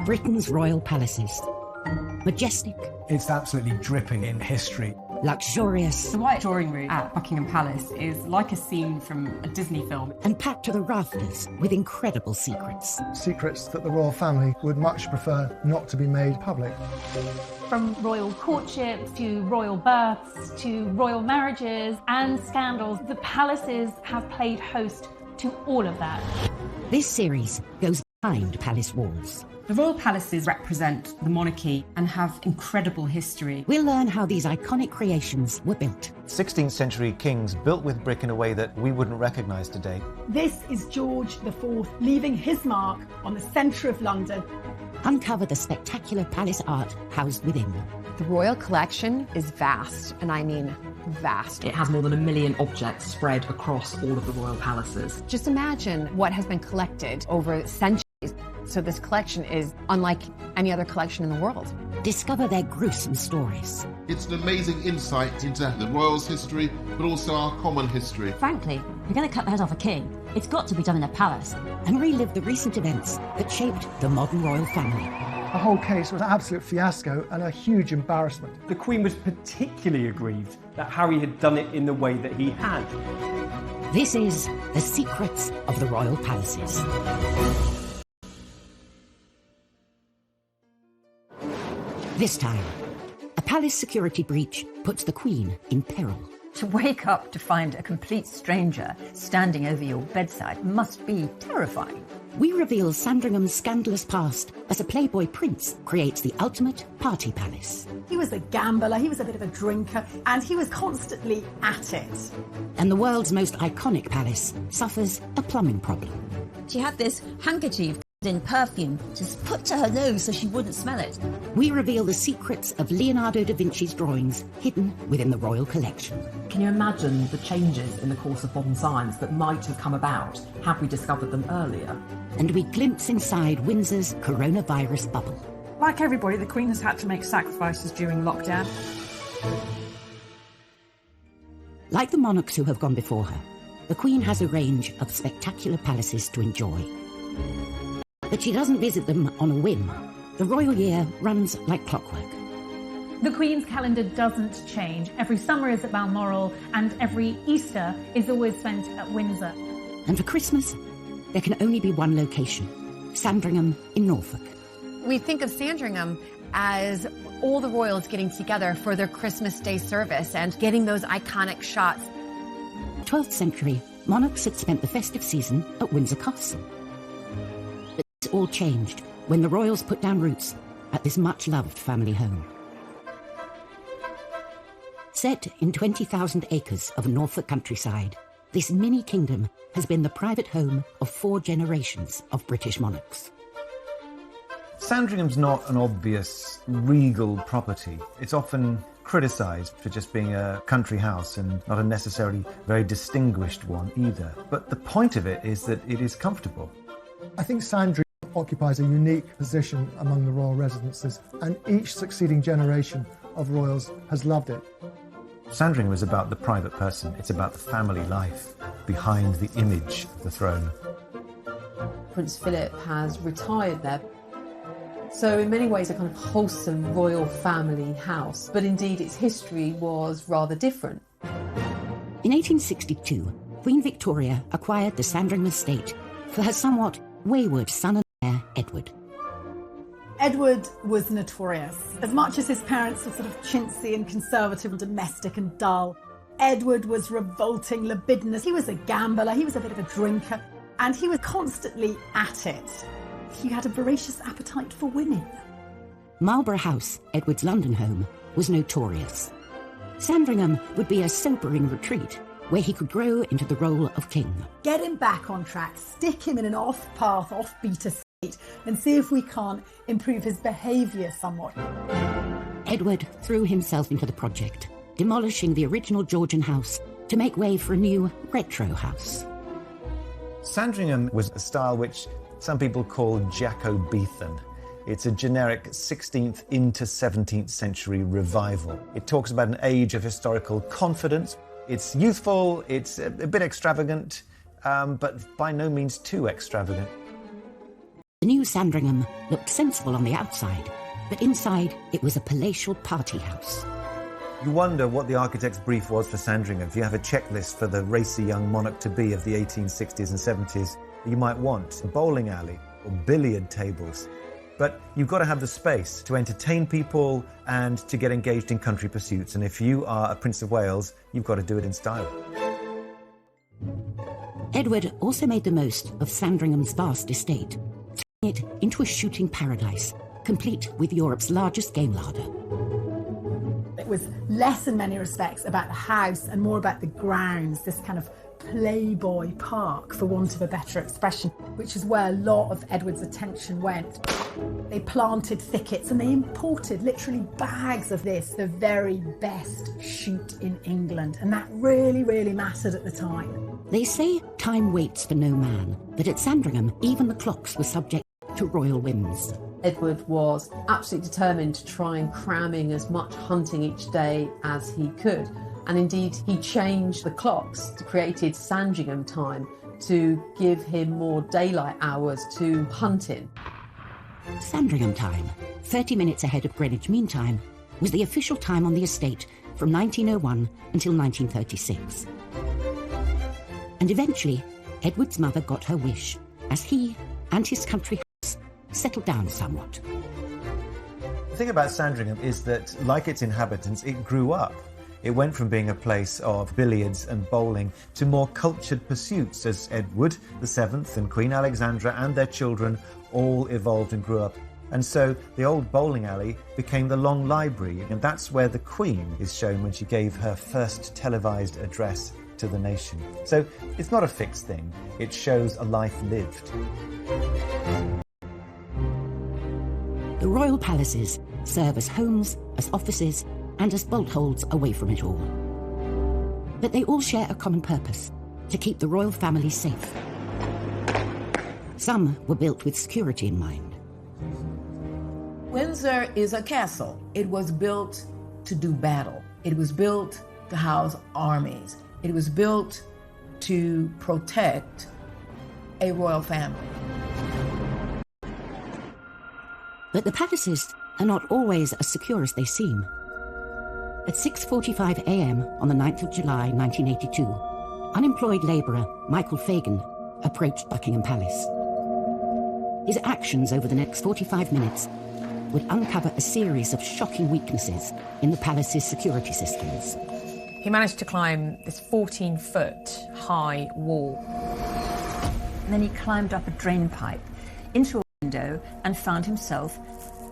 Britain's royal palaces. Majestic, It's absolutely dripping in history. luxurious, The White Drawing Room at Buckingham Palace is like a scene from a Disney film. and packed to the rafters with incredible secrets. Secrets that the royal family would much prefer not to be made public. From royal courtships to royal births to royal marriages and scandals, the palaces have played host to all of that. This series goes behind palace walls. The royal palaces represent the monarchy and have incredible history. We'll learn how these iconic creations were built. 16th century kings built with brick in a way that we wouldn't recognise today. This is George IV leaving his mark on the centre of London. Uncover the spectacular palace art housed within. The royal collection is vast, and I mean vast. It has more than 1 million objects spread across all of the royal palaces. Just imagine what has been collected over centuries. So this collection is unlike any other collection in the world. Discover their gruesome stories. It's an amazing insight into the royals' history, but also our common history. Frankly, if you're going to cut the head off a king, it's got to be done in a palace. And relive the recent events that shaped the modern royal family. The whole case was an absolute fiasco and a huge embarrassment. The Queen was particularly aggrieved that Harry had done it in the way that he had. This is The Secrets of the Royal Palaces. This time, a palace security breach puts the Queen in peril. To wake up to find a complete stranger standing over your bedside must be terrifying. We reveal Sandringham's scandalous past as a playboy prince creates the ultimate party palace. He was a gambler, he was a bit of a drinker, and he was constantly at it. And the world's most iconic palace suffers a plumbing problem. She had this handkerchief in perfume just put to her nose so she wouldn't smell it. We reveal the secrets of Leonardo da Vinci's drawings hidden within the royal collection. Can you imagine the changes in the course of modern science that might have come about had we discovered them earlier? And we glimpse inside Windsor's coronavirus bubble. Like everybody, the Queen has had to make sacrifices during lockdown. Like the monarchs who have gone before her, the Queen has a range of spectacular palaces to enjoy. But she doesn't visit them on a whim. The royal year runs like clockwork. The Queen's calendar doesn't change. Every summer is at Balmoral and every Easter is always spent at Windsor. And for Christmas, there can only be one location, Sandringham in Norfolk. We think of Sandringham as all the royals getting together for their Christmas Day service and getting those iconic shots. 12th century, monarchs had spent the festive season at Windsor Castle. But this all changed when the royals put down roots at this much-loved family home. Set in 20,000 acres of Norfolk countryside, this mini-kingdom has been the private home of 4 generations of British monarchs. Sandringham's not an obvious regal property. It's often criticised for just being a country house and not a necessarily very distinguished one either. But the point of it is that it is comfortable. I think Sandringham occupies a unique position among the royal residences, and each succeeding generation of royals has loved it. Sandringham is about the private person. It's about the family life behind the image of the throne. Prince Philip has retired there. So in many ways a kind of wholesome royal family house, but indeed its history was rather different. In 1862, Queen Victoria acquired the Sandringham estate for her somewhat wayward son and heir, Edward. Edward was notorious. As much as his parents were sort of chintzy and conservative and domestic and dull, Edward was revolting, libidinous. He was a gambler, he was a bit of a drinker, and he was constantly at it. He had a voracious appetite for women. Marlborough House, Edward's London home, was notorious. Sandringham would be a sobering retreat where he could grow into the role of king. Get him back on track, stick him in an off-path, off-beat estate, and see if we can't improve his behaviour somewhat. Edward threw himself into the project, demolishing the original Georgian house to make way for a new retro house. Sandringham was a style which some people call Jacobean. It's a generic 16th into 17th century revival. It talks about an age of historical confidence. It's youthful, it's a bit extravagant, but by no means too extravagant. The new Sandringham looked sensible on the outside, but inside it was a palatial party house. You wonder what the architect's brief was for Sandringham. If you have a checklist for the racy young monarch-to-be of the 1860s and 70s, you might want a bowling alley or billiard tables. But you've got to have the space to entertain people and to get engaged in country pursuits. And if you are a Prince of Wales, you've got to do it in style. Edward also made the most of Sandringham's vast estate, turning it into a shooting paradise, complete with Europe's largest game larder. It was less in many respects about the house and more about the grounds, this kind of playboy park, for want of a better expression, which is where a lot of Edward's attention went. They planted thickets and they imported literally bags of this, the very best shoot in England, and that really, really mattered at the time. They say time waits for no man, but at Sandringham, even the clocks were subject to royal whims. Edward was absolutely determined to try and cram in as much hunting each day as he could. And indeed, he changed the clocks to created Sandringham time to give him more daylight hours to hunt in. Sandringham time, 30 minutes ahead of Greenwich Mean Time, was the official time on the estate from 1901 until 1936. And eventually, Edward's mother got her wish, as he and his country house settled down somewhat. The thing about Sandringham is that, like its inhabitants, it grew up. It went from being a place of billiards and bowling to more cultured pursuits as Edward VII and Queen Alexandra and their children all evolved and grew up. And so the old bowling alley became the Long Library, and that's where the Queen is shown when she gave her first televised address to the nation. So it's not a fixed thing, it shows a life lived. The royal palaces serve as homes, as offices, and as bolt holes away from it all. But they all share a common purpose: to keep the royal family safe. Some were built with security in mind. Windsor is a castle. It was built to do battle. It was built to house armies. It was built to protect a royal family. But the palaces are not always as secure as they seem. At 6:45 a.m. on the 9th of July 1982, unemployed labourer Michael Fagan approached Buckingham Palace. His actions over the next 45 minutes would uncover a series of shocking weaknesses in the palace's security systems. He managed to climb this 14-foot high wall. And then he climbed up a drain pipe into a window and found himself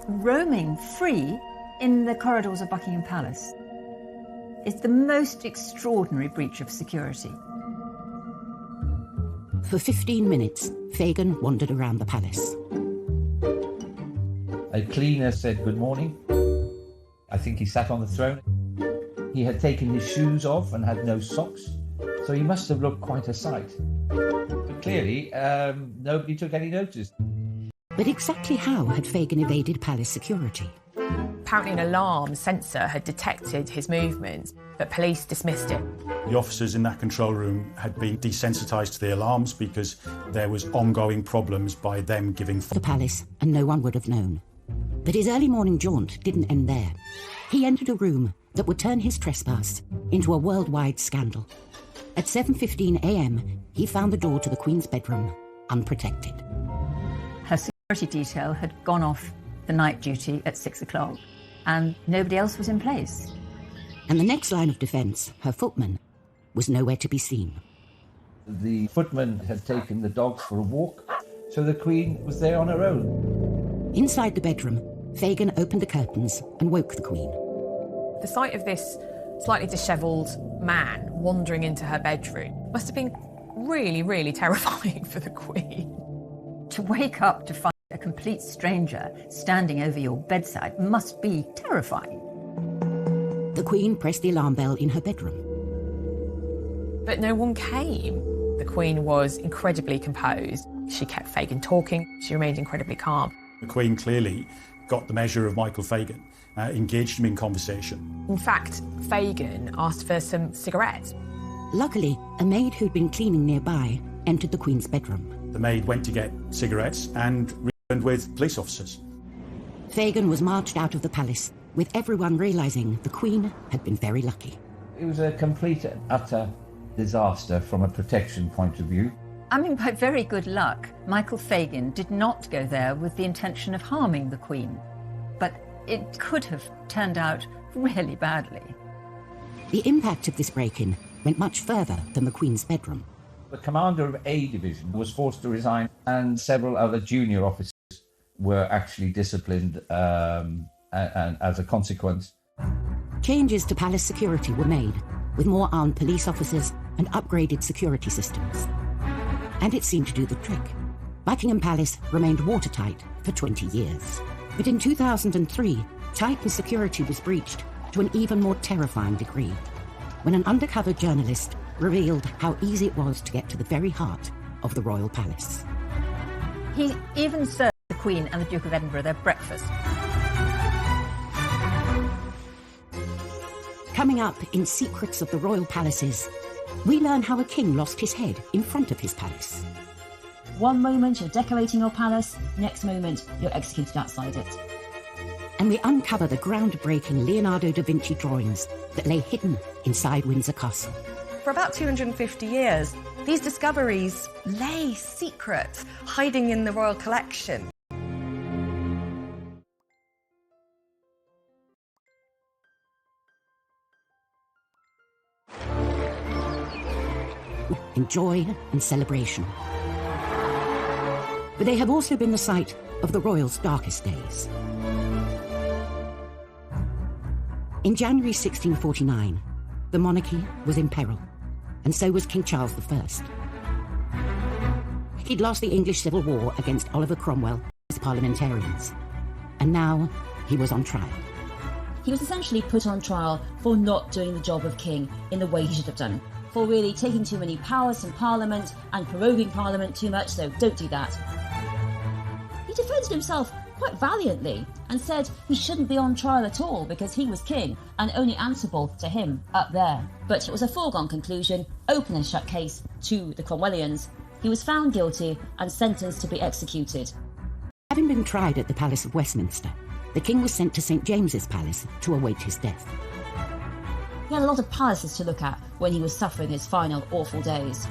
roaming free in the corridors of Buckingham Palace. It's the most extraordinary breach of security. For 15 minutes, Fagan wandered around the palace. A cleaner said good morning. I think he sat on the throne. He had taken his shoes off and had no socks, so he must have looked quite a sight. But clearly, nobody took any notice. But exactly how had Fagan evaded palace security? Apparently an alarm sensor had detected his movements, but police dismissed it. The officers in that control room had been desensitised to the alarms because there was ongoing problems by them giving the palace, and no one would have known. But his early morning jaunt didn't end there. He entered a room that would turn his trespass into a worldwide scandal. At 7:15 a.m, he found the door to the Queen's bedroom unprotected. Her security detail had gone off the night duty at 6 o'clock, and nobody else was in place. And the next line of defence, her footman, was nowhere to be seen. The footman had taken the dogs for a walk, so the Queen was there on her own. Inside the bedroom, Fagan opened the curtains and woke the Queen. The sight of this slightly dishevelled man wandering into her bedroom must have been really, really terrifying for the Queen. To wake up to find a complete stranger standing over your bedside must be terrifying. The Queen pressed the alarm bell in her bedroom. But no one came. The Queen was incredibly composed. She kept Fagan talking. She remained incredibly calm. The Queen clearly got the measure of Michael Fagan, engaged him in conversation. In fact, Fagan asked for some cigarettes. Luckily, a maid who'd been cleaning nearby entered the Queen's bedroom. The maid went to get cigarettes and and with police officers. Fagin was marched out of the palace, with everyone realising the Queen had been very lucky. It was a complete and utter disaster from a protection point of view. I mean, by very good luck, Michael Fagin did not go there with the intention of harming the Queen. But it could have turned out really badly. The impact of this break-in went much further than the Queen's bedroom. The commander of A Division was forced to resign, and several other junior officers were actually disciplined and as a consequence. Changes to palace security were made, with more armed police officers and upgraded security systems. And it seemed to do the trick. Buckingham Palace remained watertight for 20 years. But in 2003, tightened security was breached to an even more terrifying degree, when an undercover journalist revealed how easy it was to get to the very heart of the royal palace. He even served the Queen and the Duke of Edinburgh their breakfast. Coming up in Secrets of the Royal Palaces, we learn how a king lost his head in front of his palace. One moment you're decorating your palace, next moment you're executed outside it. And we uncover the groundbreaking Leonardo da Vinci drawings that lay hidden inside Windsor Castle. For about 250 years, these discoveries lay secret, hiding in the royal collection. In joy and celebration. But they have also been the site of the royals' darkest days. In January 1649, the monarchy was in peril, and so was King Charles I. He'd lost the English Civil War against Oliver Cromwell and his parliamentarians, and now he was on trial. He was essentially put on trial for not doing the job of king in the way he should have done, for really taking too many powers from Parliament and proroguing Parliament too much, so don't do that. He defended himself quite valiantly and said he shouldn't be on trial at all because he was king and only answerable to him up there. But it was a foregone conclusion, open and shut case to the Cromwellians. He was found guilty and sentenced to be executed. Having been tried at the Palace of Westminster, the king was sent to St. James's Palace to await his death. He had a lot of palaces to look at when he was suffering his final awful days.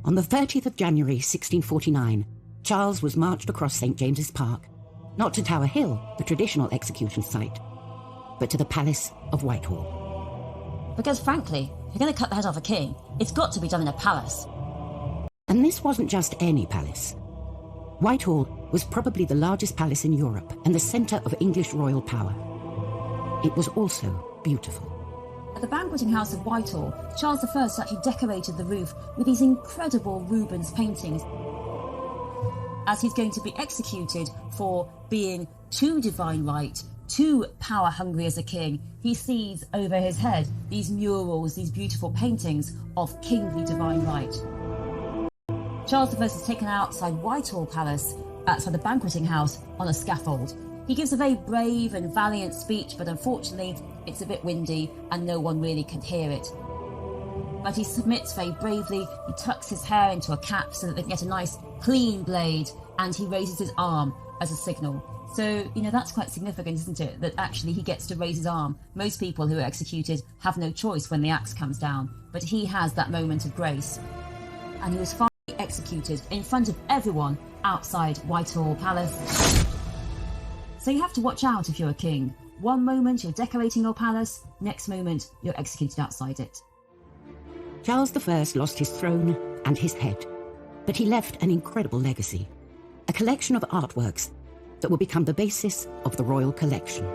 On the 30th of January 1649, Charles was marched across St. James's Park, not to Tower Hill, the traditional execution site, but to the Palace of Whitehall. Because frankly, if you're going to cut the head off a king, it's got to be done in a palace. And this wasn't just any palace. Whitehall was probably the largest palace in Europe and the centre of English royal power. It was also beautiful. At the banqueting house of Whitehall, Charles I actually decorated the roof with these incredible Rubens paintings. As he's going to be executed for being too divine right, too power hungry as a king, he sees over his head these murals, these beautiful paintings of kingly divine right. Charles I is taken outside Whitehall Palace, outside the banqueting house, on a scaffold. He gives a very brave and valiant speech, but unfortunately it's a bit windy and no one really can hear it. But he submits very bravely, he tucks his hair into a cap so that they can get a nice clean blade, and he raises his arm as a signal. So, that's quite significant, isn't it? That actually he gets to raise his arm. Most people who are executed have no choice when the axe comes down, but he has that moment of grace. And he was finally executed in front of everyone outside Whitehall Palace. So you have to watch out if you're a king. One moment you're decorating your palace, next moment you're executed outside it. Charles I lost his throne and his head, but he left an incredible legacy, a collection of artworks that will become the basis of the royal collection.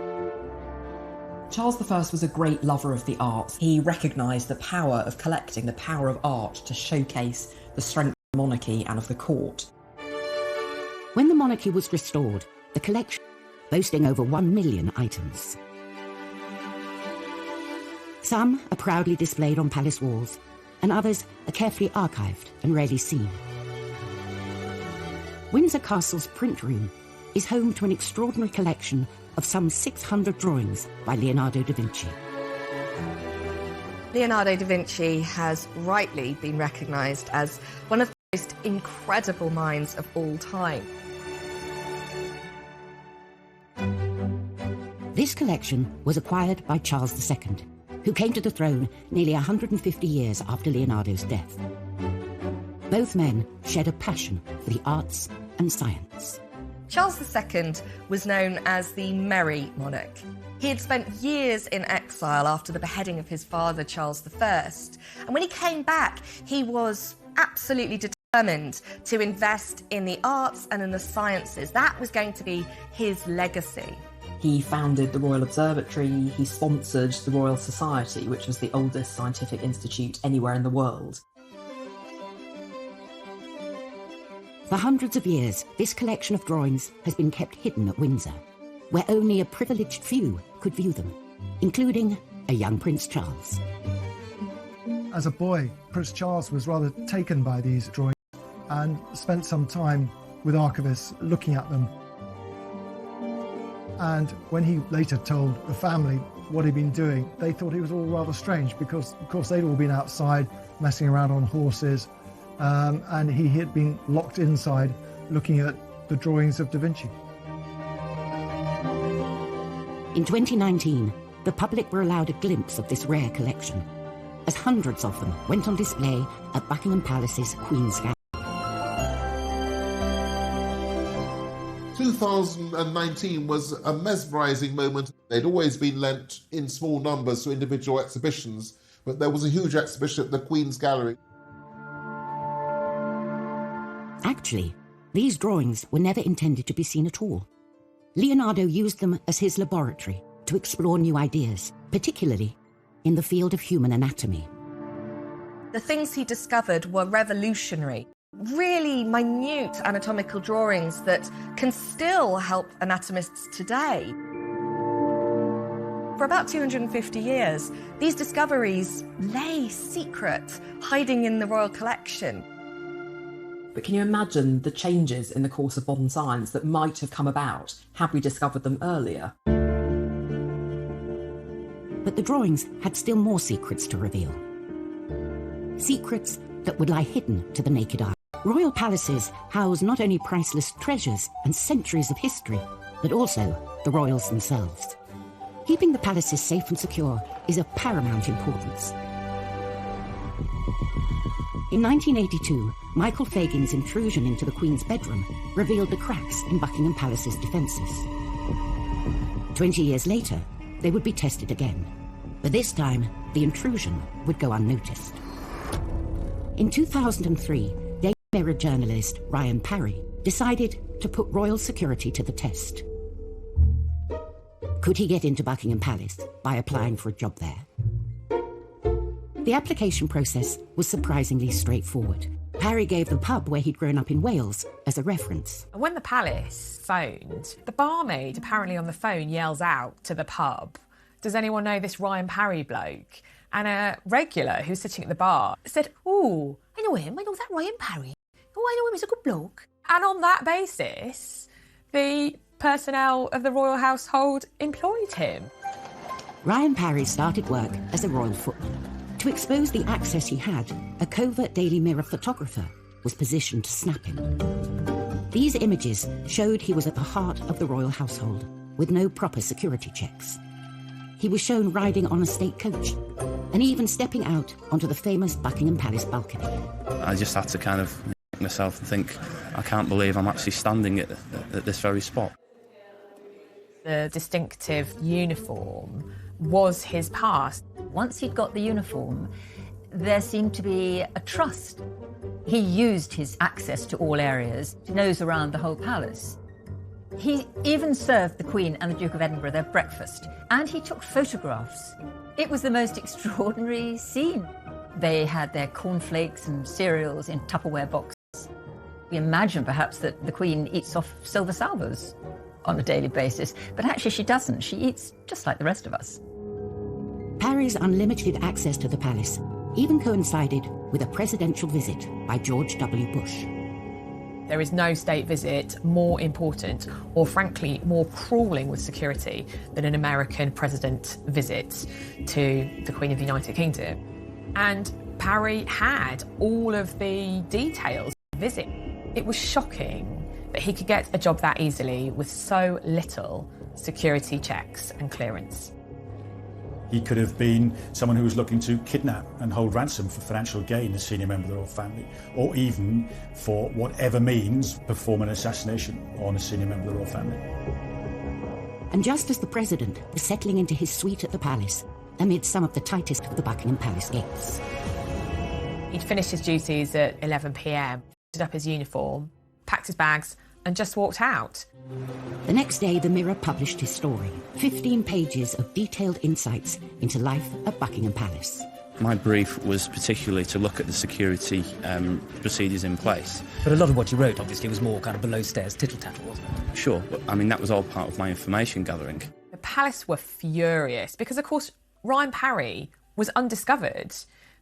Charles I was a great lover of the arts. He recognised the power of collecting, the power of art to showcase the strength of the monarchy and of the court. When the monarchy was restored, the collection boasting over 1 million items. Some are proudly displayed on palace walls, and others are carefully archived and rarely seen. Windsor Castle's print room is home to an extraordinary collection of some 600 drawings by Leonardo da Vinci. Leonardo da Vinci has rightly been recognised as one of most incredible minds of all time. This collection was acquired by Charles II, who came to the throne nearly 150 years after Leonardo's death. Both men shared a passion for the arts and science. Charles II was known as the Merry Monarch. He had spent years in exile after the beheading of his father, Charles I. And when he came back, he was absolutely determined to invest in the arts and in the sciences. That was going to be his legacy. He founded the Royal Observatory, he sponsored the Royal Society, which was the oldest scientific institute anywhere in the world. For hundreds of years, this collection of drawings has been kept hidden at Windsor, where only a privileged few could view them, including a young Prince Charles. As a boy, Prince Charles was rather taken by these drawings and spent some time with archivists looking at them. And when he later told the family what he'd been doing, they thought it was all rather strange because, of course, they'd all been outside messing around on horses, and he had been locked inside looking at the drawings of Da Vinci. In 2019, the public were allowed a glimpse of this rare collection, as hundreds of them went on display at Buckingham Palace's Queen's Gallery. 2019 was a mesmerising moment. They'd always been lent in small numbers to individual exhibitions, but there was a huge exhibition at the Queen's Gallery. Actually, these drawings were never intended to be seen at all. Leonardo used them as his laboratory to explore new ideas, particularly in the field of human anatomy. The things he discovered were revolutionary. Really minute anatomical drawings that can still help anatomists today. For about 250 years, these discoveries lay secret, hiding in the royal collection. But can you imagine the changes in the course of modern science that might have come about had we discovered them earlier? But the drawings had still more secrets to reveal. Secrets that would lie hidden to the naked eye. Royal palaces house not only priceless treasures and centuries of history, but also the royals themselves. Keeping the palaces safe and secure is of paramount importance. In 1982, Michael Fagin's intrusion into the Queen's bedroom revealed the cracks in Buckingham Palace's defences. 20 years later, they would be tested again, but this time the intrusion would go unnoticed. In 2003, Daily Mirror journalist Ryan Parry decided to put royal security to the test. Could he get into Buckingham Palace by applying for a job there? The application process was surprisingly straightforward. Parry gave the pub where he'd grown up in Wales as a reference. When the palace phoned, the barmaid apparently on the phone yells out to the pub, "Does anyone know this Ryan Parry bloke?" And a regular who's sitting at the bar said, "Oh, I know him, I know that Ryan Parry. Oh, I know him, he's a good bloke." And on that basis, the personnel of the royal household employed him. Ryan Parry started work as a royal footman. To expose the access he had, a covert Daily Mirror photographer was positioned to snap him. These images showed he was at the heart of the royal household, with no proper security checks. He was shown riding on a state coach, and even stepping out onto the famous Buckingham Palace balcony. I just had to kind of myself and think, I can't believe I'm actually standing at this very spot. The distinctive uniform was his past. Once he'd got the uniform, there seemed to be a trust. He used his access to all areas to nose around the whole palace. He even served the Queen and the Duke of Edinburgh their breakfast, and he took photographs. It was the most extraordinary scene. They had their cornflakes and cereals in Tupperware boxes. We imagine perhaps that the Queen eats off silver salvers on a daily basis, but actually she doesn't. She eats just like the rest of us. Parry's unlimited access to the palace even coincided with a presidential visit by George W. Bush. There is no state visit more important or, frankly, more crawling with security than an American president visit to the Queen of the United Kingdom. And Parry had all of the details. visit. It was shocking that he could get a job that easily with so little security checks and clearance. He could have been someone who was looking to kidnap and hold ransom for financial gain, a senior member of the royal family, or even, for whatever means, perform an assassination on a senior member of the royal family. And just as the president was settling into his suite at the palace, amid some of the tightest of the Buckingham Palace gates. He'd finished his duties at 11 p.m, did up his uniform, packed his bags, and just walked out. The next day, the Mirror published his story, 15 pages of detailed insights into life at Buckingham Palace. My brief was particularly to look at the security procedures in place. But a lot of what you wrote, obviously, was more kind of below-stairs tittle-tattle, wasn't it? Sure, but I mean, that was all part of my information gathering. The palace were furious because, of course, Ryan Parry was undiscovered.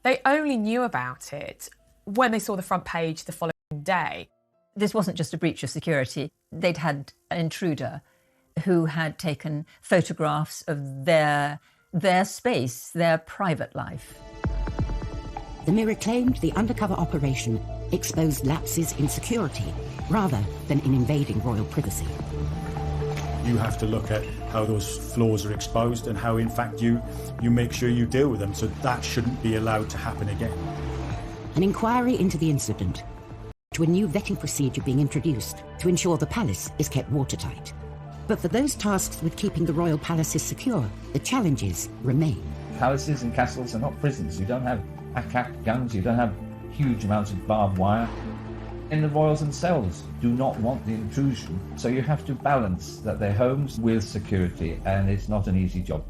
They only knew about it when they saw the front page the following day. This wasn't just a breach of security. They'd had an intruder who had taken photographs of their space, their private life. The Mirror claimed the undercover operation exposed lapses in security rather than in invading royal privacy. You have to look at how those flaws are exposed and how, in fact, you make sure you deal with them. So that shouldn't be allowed to happen again. An inquiry into the incident, to a new vetting procedure being introduced to ensure the palace is kept watertight. But for those tasked with keeping the royal palaces secure, the challenges remain. Palaces and castles are not prisons. You don't have ack-ack guns, you don't have huge amounts of barbed wire. And the royals themselves do not want the intrusion, so you have to balance that their homes with security, and it's not an easy job.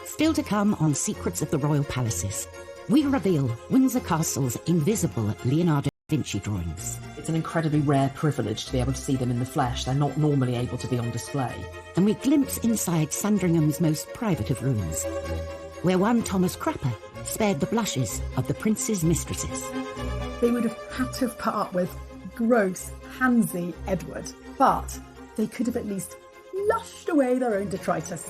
Still to come on Secrets of the Royal Palaces, we reveal Windsor Castle's invisible Leonardo da Vinci drawings. It's an incredibly rare privilege to be able to see them in the flesh. They're not normally able to be on display. And we glimpse inside Sandringham's most private of rooms, where one Thomas Crapper spared the blushes of the prince's mistresses. They would have had to have put up with gross, handsy Edward, but they could have at least lushed away their own detritus.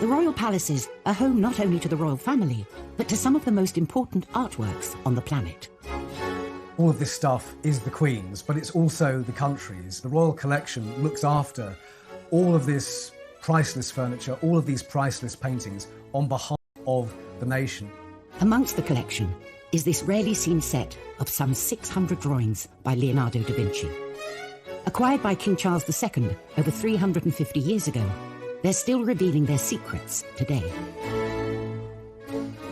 The royal palaces are home not only to the royal family, but to some of the most important artworks on the planet. All of this stuff is the Queen's, but it's also the country's. The royal collection looks after all of this priceless furniture, all of these priceless paintings on behalf of the nation. Amongst the collection is this rarely seen set of some 600 drawings by Leonardo da Vinci. Acquired by King Charles II over 350 years ago, they're still revealing their secrets today.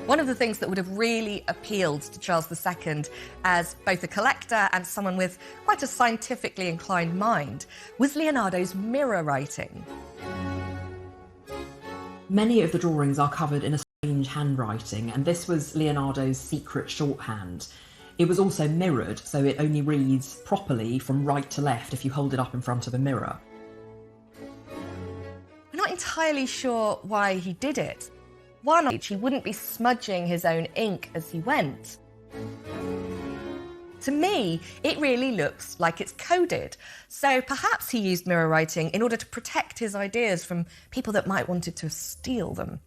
One of the things that would have really appealed to Charles II as both a collector and someone with quite a scientifically inclined mind was Leonardo's mirror writing. Many of the drawings are covered in a strange handwriting, and this was Leonardo's secret shorthand. It was also mirrored, so it only reads properly from right to left if you hold it up in front of a mirror. We're not entirely sure why he did it. One, he wouldn't be smudging his own ink as he went. To me, it really looks like it's coded. So perhaps he used mirror writing in order to protect his ideas from people that might wanted to steal them.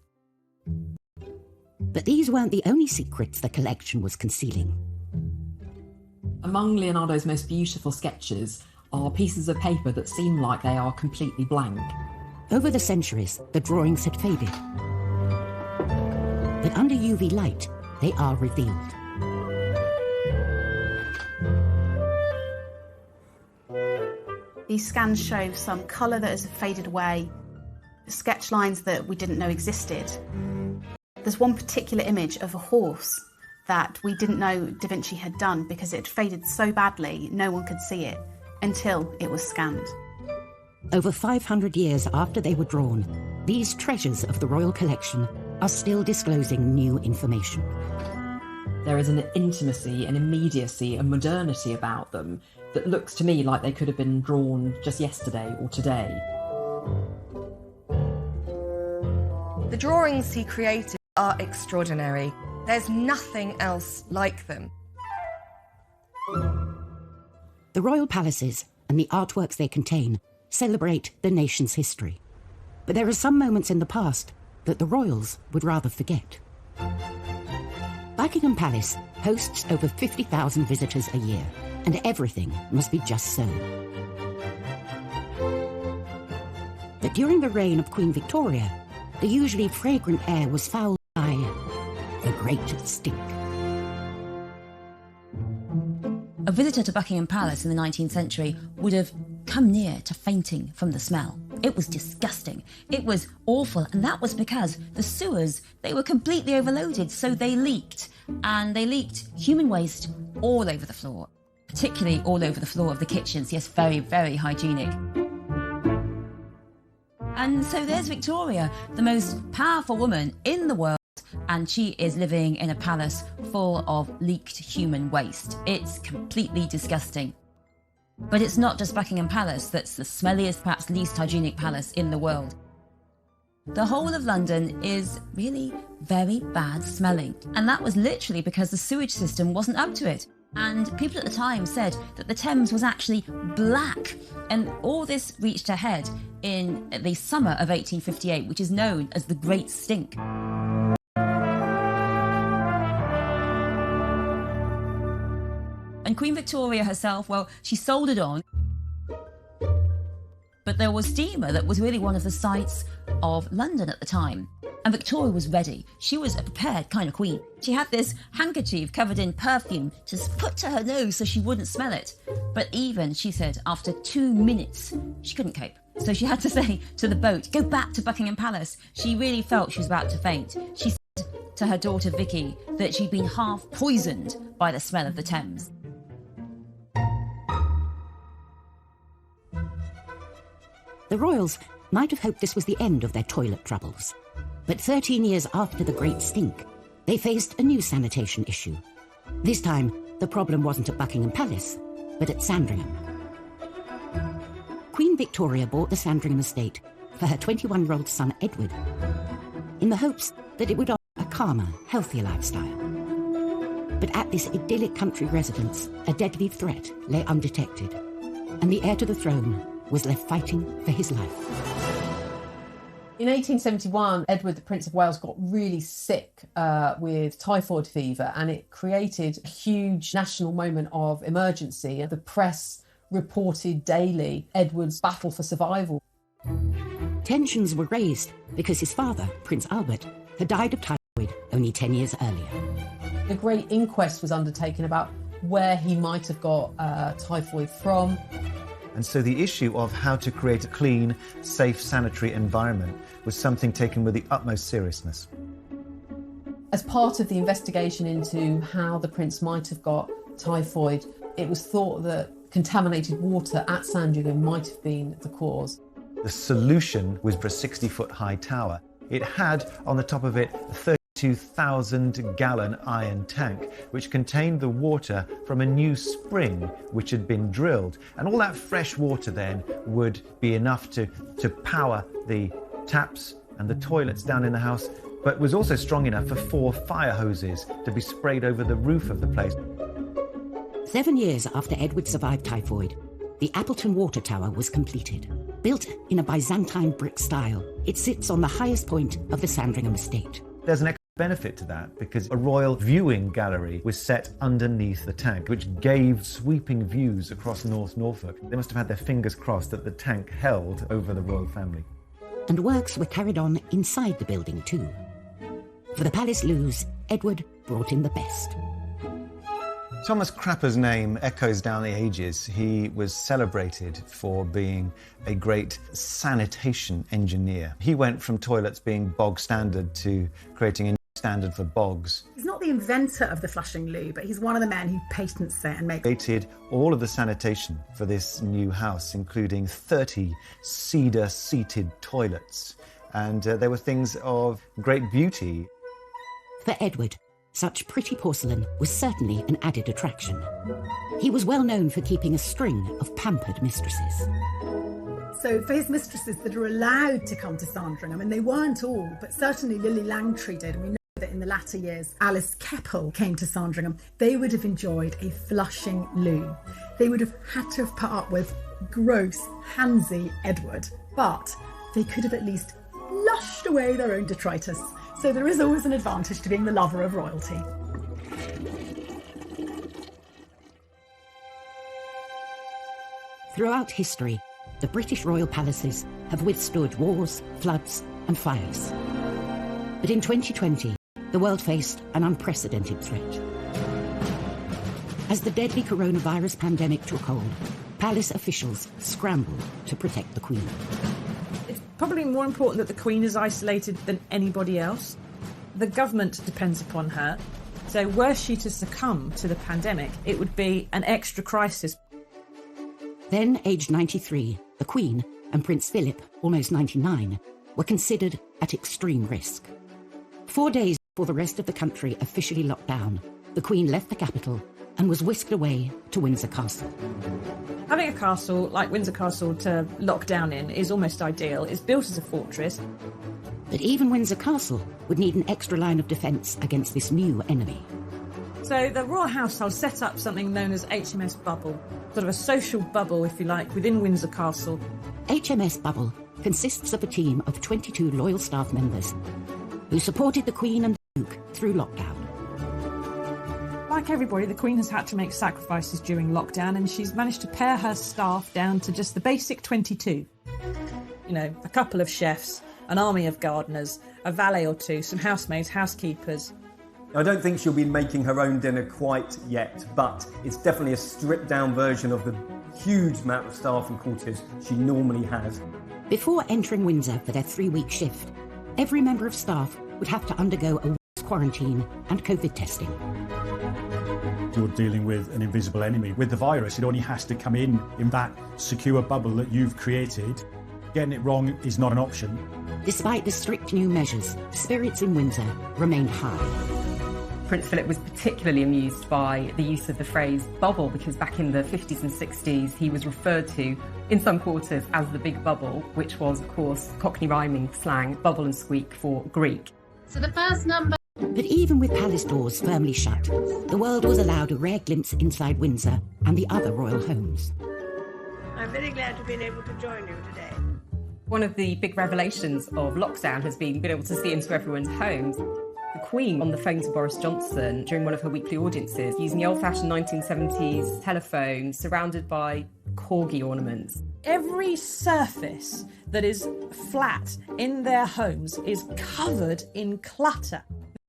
But these weren't the only secrets the collection was concealing. Among Leonardo's most beautiful sketches are pieces of paper that seem like they are completely blank. Over the centuries, the drawings had faded. But under UV light, they are revealed. These scans show some colour that has faded away, sketch lines that we didn't know existed. There's one particular image of a horse that we didn't know Da Vinci had done because it faded so badly no one could see it until it was scanned. Over 500 years after they were drawn, these treasures of the royal collection are still disclosing new information. There is an intimacy, an immediacy, a modernity about them that looks to me like they could have been drawn just yesterday or today. The drawings he created are extraordinary. There's nothing else like them. The royal palaces and the artworks they contain celebrate the nation's history. But there are some moments in the past that the royals would rather forget. Buckingham Palace hosts over 50,000 visitors a year, and everything must be just so. But during the reign of Queen Victoria, the usually fragrant air was fouled by the Great Stink. A visitor to Buckingham Palace in the 19th century would have come near to fainting from the smell. It was disgusting. It was awful, and that was because the sewers, they were completely overloaded, so they leaked. And they leaked human waste all over the floor, particularly all over the floor of the kitchens. Yes, very, very hygienic. And so there's Victoria, the most powerful woman in the world, and she is living in a palace full of leaked human waste. It's completely disgusting. But it's not just Buckingham Palace that's the smelliest, perhaps least hygienic palace in the world. The whole of London is really very bad smelling. And that was literally because the sewage system wasn't up to it. And people at the time said that the Thames was actually black. And all this reached a head in the summer of 1858, which is known as the Great Stink. And Queen Victoria herself, well, she soldiered on. But there was steamer that was really one of the sights of London at the time. And Victoria was ready. She was a prepared kind of queen. She had this handkerchief covered in perfume just put to her nose so she wouldn't smell it. But even, she said, after 2 minutes, she couldn't cope. So she had to say to the boat, go back to Buckingham Palace. She really felt she was about to faint. She said to her daughter Vicky that she'd been half poisoned by the smell of the Thames. The royals might have hoped this was the end of their toilet troubles. But 13 years after the Great Stink, they faced a new sanitation issue. This time, the problem wasn't at Buckingham Palace, but at Sandringham. Queen Victoria bought the Sandringham estate for her 21-year-old son Edward, in the hopes that it would offer a calmer, healthier lifestyle. But at this idyllic country residence, a deadly threat lay undetected, and the heir to the throne was left fighting for his life. In 1871, Edward, the Prince of Wales, got really sick with typhoid fever, and it created a huge national moment of emergency. The press reported daily Edward's battle for survival. Tensions were raised because his father, Prince Albert, had died of typhoid only 10 years earlier. A great inquest was undertaken about where he might have got typhoid from. And so the issue of how to create a clean, safe, sanitary environment was something taken with the utmost seriousness. As part of the investigation into how the prince might have got typhoid, it was thought that contaminated water at Sandringham might have been the cause. The solution was for a 60-foot high tower. It had on the top of it a 32,000-gallon iron tank, which contained the water from a new spring which had been drilled. And all that fresh water then would be enough to power the taps and the toilets down in the house, but was also strong enough for 4 fire hoses to be sprayed over the roof of the place. 7 years after Edward survived typhoid, the Appleton Water Tower was completed. Built in a Byzantine brick style, it sits on the highest point of the Sandringham estate. There's an extra benefit to that because a royal viewing gallery was set underneath the tank, which gave sweeping views across North Norfolk. They must have had their fingers crossed that the tank held over the royal family. And works were carried on inside the building too. For the palace loos, Edward brought in the best. Thomas Crapper's name echoes down the ages. He was celebrated for being a great sanitation engineer. He went from toilets being bog standard to creating a new standard for bogs. He's not the inventor of the flushing loo, but he's one of the men who patents it and makes... Created all of the sanitation for this new house, including 30 cedar-seated toilets. And they were things of great beauty. For Edward, such pretty porcelain was certainly an added attraction. He was well known for keeping a string of pampered mistresses. So for his mistresses that are allowed to come to Sandringham, and they weren't all, but certainly Lily Langtry did, and we know that in the latter years Alice Keppel came to Sandringham, they would have enjoyed a flushing loo. They would have had to have put up with gross, handsy Edward, but they could have at least lushed away their own detritus. So there is always an advantage to being the lover of royalty. Throughout history, the British royal palaces have withstood wars, floods and fires. But in 2020, the world faced an unprecedented threat. As the deadly coronavirus pandemic took hold, palace officials scrambled to protect the Queen. Probably more important that the Queen is isolated than anybody else. The government depends upon her. So were she to succumb to the pandemic, it would be an extra crisis. Then, aged 93, the Queen and Prince Philip, almost 99, were considered at extreme risk. 4 days before the rest of the country officially locked down, the Queen left the capital and was whisked away to Windsor Castle. Having a castle like Windsor Castle to lock down in is almost ideal. It's built as a fortress. But even Windsor Castle would need an extra line of defence against this new enemy. So the royal household set up something known as HMS Bubble, sort of a social bubble, if you like, within Windsor Castle. HMS Bubble consists of a team of 22 loyal staff members who supported the Queen and the Duke through lockdown. Like everybody, the Queen has had to make sacrifices during lockdown, and she's managed to pare her staff down to just the basic 22. You know, a couple of chefs, an army of gardeners, a valet or two, some housemaids, housekeepers. I don't think she'll be making her own dinner quite yet, but it's definitely a stripped-down version of the huge amount of staff and courtiers she normally has. Before entering Windsor for their 3-week shift, every member of staff would have to undergo a week's quarantine and COVID testing. You're dealing with an invisible enemy. With the virus, it only has to come in that secure bubble that you've created. Getting it wrong is not an option. Despite the strict new measures, spirits in Windsor remained high. Prince Philip was particularly amused by the use of the phrase bubble, because back in the 50s and 60s he was referred to in some quarters as the big bubble, which was of course Cockney rhyming slang, bubble and squeak for Greek. So the first number... But even with palace doors firmly shut, the world was allowed a rare glimpse inside Windsor and the other royal homes. I'm very glad to be able to join you today. One of the big revelations of lockdown has been being able to see into everyone's homes. The Queen on the phone to Boris Johnson during one of her weekly audiences, using the old-fashioned 1970s telephone surrounded by corgi ornaments. Every surface that is flat in their homes is covered in clutter.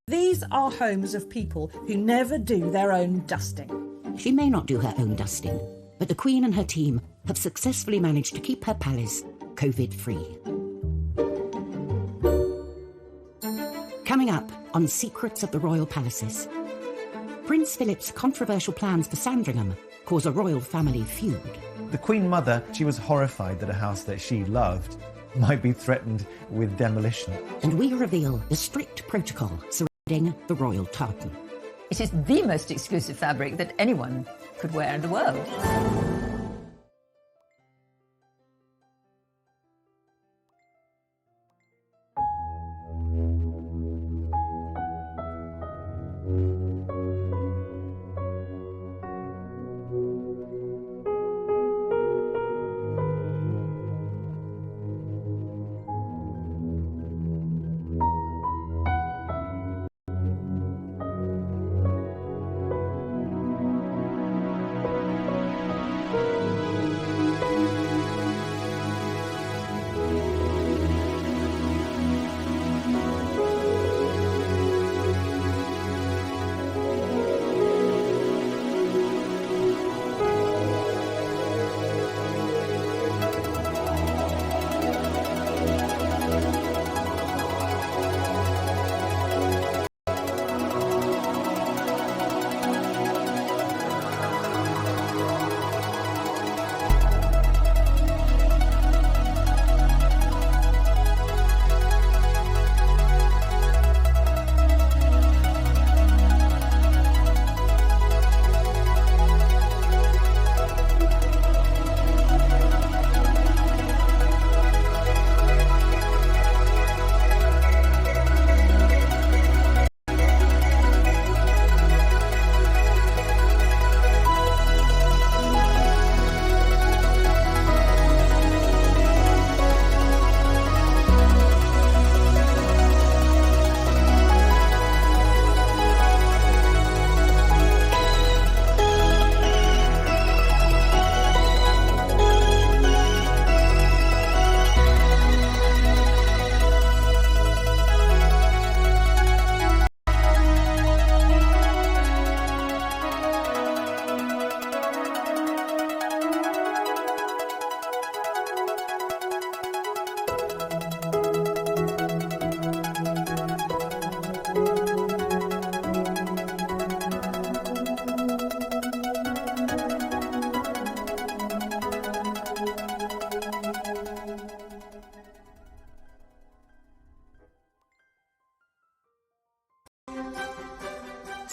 These are homes of people who never do their own dusting. She may not do her own dusting, but the Queen and her team have successfully managed to keep her palace COVID-free. Coming up on Secrets of the Royal Palaces, Prince Philip's controversial plans for Sandringham cause a royal family feud. The Queen Mother, she was horrified that a house that she loved might be threatened with demolition. And we reveal the strict protocol surrounding the royal tartan. It is the most exclusive fabric that anyone could wear in the world.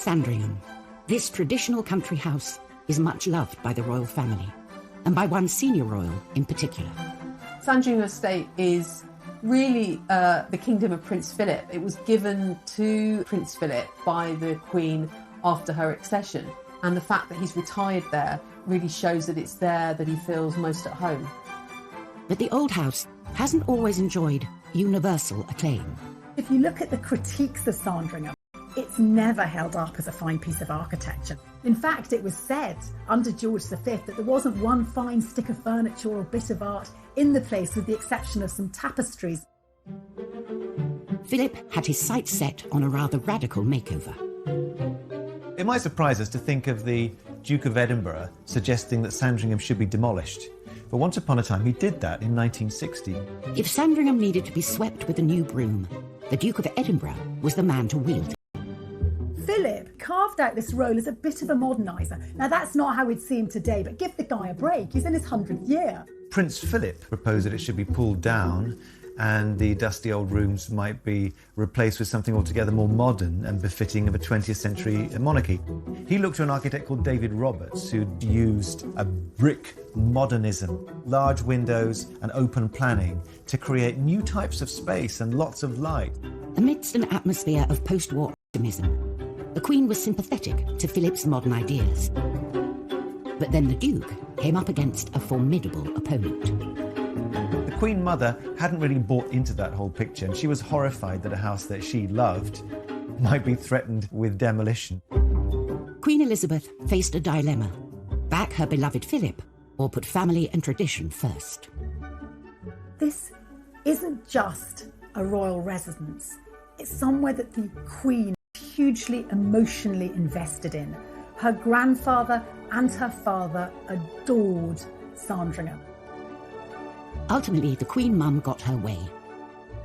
Sandringham. This traditional country house is much loved by the royal family, and by one senior royal in particular. Sandringham Estate is really the kingdom of Prince Philip. It was given to Prince Philip by the Queen after her accession, and the fact that he's retired there really shows that it's there that he feels most at home. But the old house hasn't always enjoyed universal acclaim. If you look at the critiques of Sandringham, it's never held up as a fine piece of architecture. In fact, it was said under George V that there wasn't one fine stick of furniture or bit of art in the place, with the exception of some tapestries. Philip had his sights set on a rather radical makeover. It might surprise us to think of the Duke of Edinburgh suggesting that Sandringham should be demolished. But once upon a time, he did that in 1960. If Sandringham needed to be swept with a new broom, the Duke of Edinburgh was the man to wield it. Philip carved out this role as a bit of a moderniser. Now, that's not how we'd see him today, but give the guy a break. He's in his 100th year. Prince Philip proposed that it should be pulled down and the dusty old rooms might be replaced with something altogether more modern and befitting of a 20th century monarchy. He looked to an architect called David Roberts, who'd used a brick modernism, large windows and open planning to create new types of space and lots of light. Amidst an atmosphere of post-war optimism, the Queen was sympathetic to Philip's modern ideas. But then the Duke came up against a formidable opponent. The Queen Mother hadn't really bought into that whole picture, and she was horrified that a house that she loved might be threatened with demolition. Queen Elizabeth faced a dilemma: back her beloved Philip or put family and tradition first. This isn't just a royal residence. It's somewhere that the Queen is hugely emotionally invested in. Her grandfather and her father adored Sandringham. Ultimately, the Queen Mum got her way.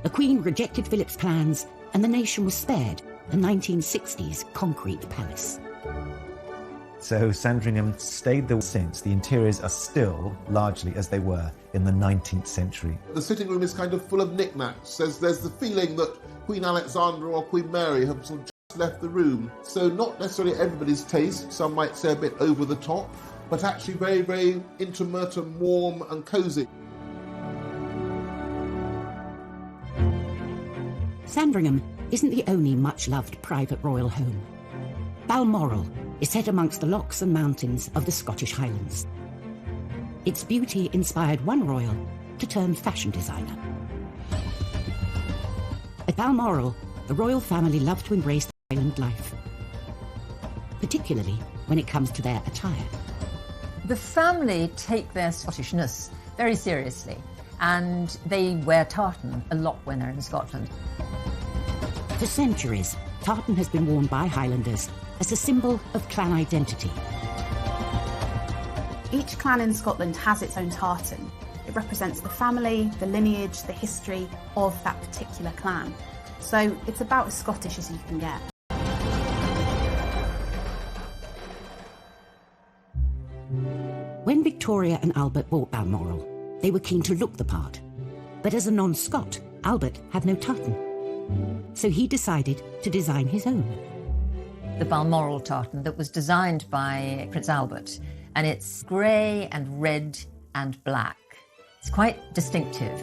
The Queen rejected Philip's plans, and the nation was spared the 1960s concrete palace. So Sandringham stayed there since. The interiors are still largely as they were in the 19th century. The sitting room is kind of full of knickknacks. There's the feeling that Queen Alexandra or Queen Mary have sort of just left the room. So not necessarily everybody's taste, some might say a bit over the top, but actually very, very intimate and warm and cosy. Sandringham isn't the only much-loved private royal home. Balmoral is set amongst the lochs and mountains of the Scottish Highlands. Its beauty inspired one royal to turn fashion designer. At Balmoral, the royal family loved to embrace the Highland life, particularly when it comes to their attire. The family take their Scottishness very seriously, and they wear tartan a lot when they're in Scotland. For centuries, tartan has been worn by Highlanders as a symbol of clan identity. Each clan in Scotland has its own tartan. It represents the family, the lineage, the history of that particular clan. So it's about as Scottish as you can get. When Victoria and Albert bought Balmoral, they were keen to look the part. But as a non-Scot, Albert had no tartan. So he decided to design his own. The Balmoral tartan that was designed by Prince Albert, and it's grey and red and black. It's quite distinctive.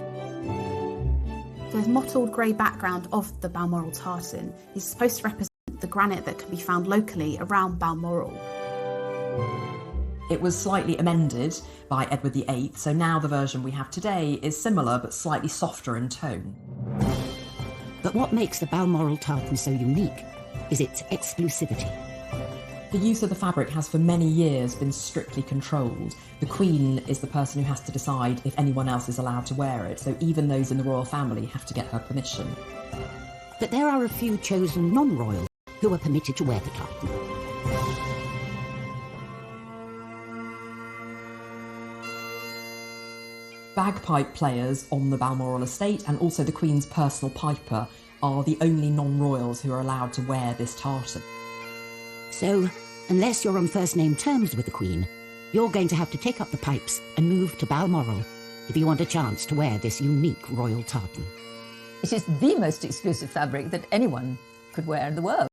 The mottled grey background of the Balmoral tartan is supposed to represent the granite that can be found locally around Balmoral. It was slightly amended by Edward VIII, so now the version we have today is similar but slightly softer in tone. But what makes the Balmoral tartan so unique is its exclusivity. The use of the fabric has for many years been strictly controlled. The Queen is the person who has to decide if anyone else is allowed to wear it, so even those in the royal family have to get her permission. But there are a few chosen non-royals who are permitted to wear the tartan. Bagpipe players on the Balmoral estate and also the Queen's personal piper are the only non-royals who are allowed to wear this tartan. So, unless you're on first-name terms with the Queen, you're going to have to take up the pipes and move to Balmoral if you want a chance to wear this unique royal tartan. It is the most exclusive fabric that anyone could wear in the world.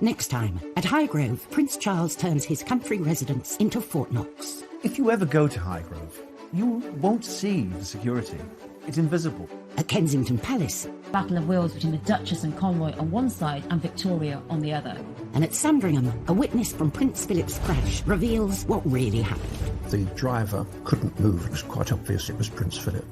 Next time, at Highgrove, Prince Charles turns his country residence into Fort Knox. If you ever go to Highgrove, you won't see the security. It's invisible. At Kensington Palace. Battle of wills between the Duchess and Conroy on one side and Victoria on the other. And at Sandringham, a witness from Prince Philip's crash reveals what really happened. The driver couldn't move. It was quite obvious it was Prince Philip.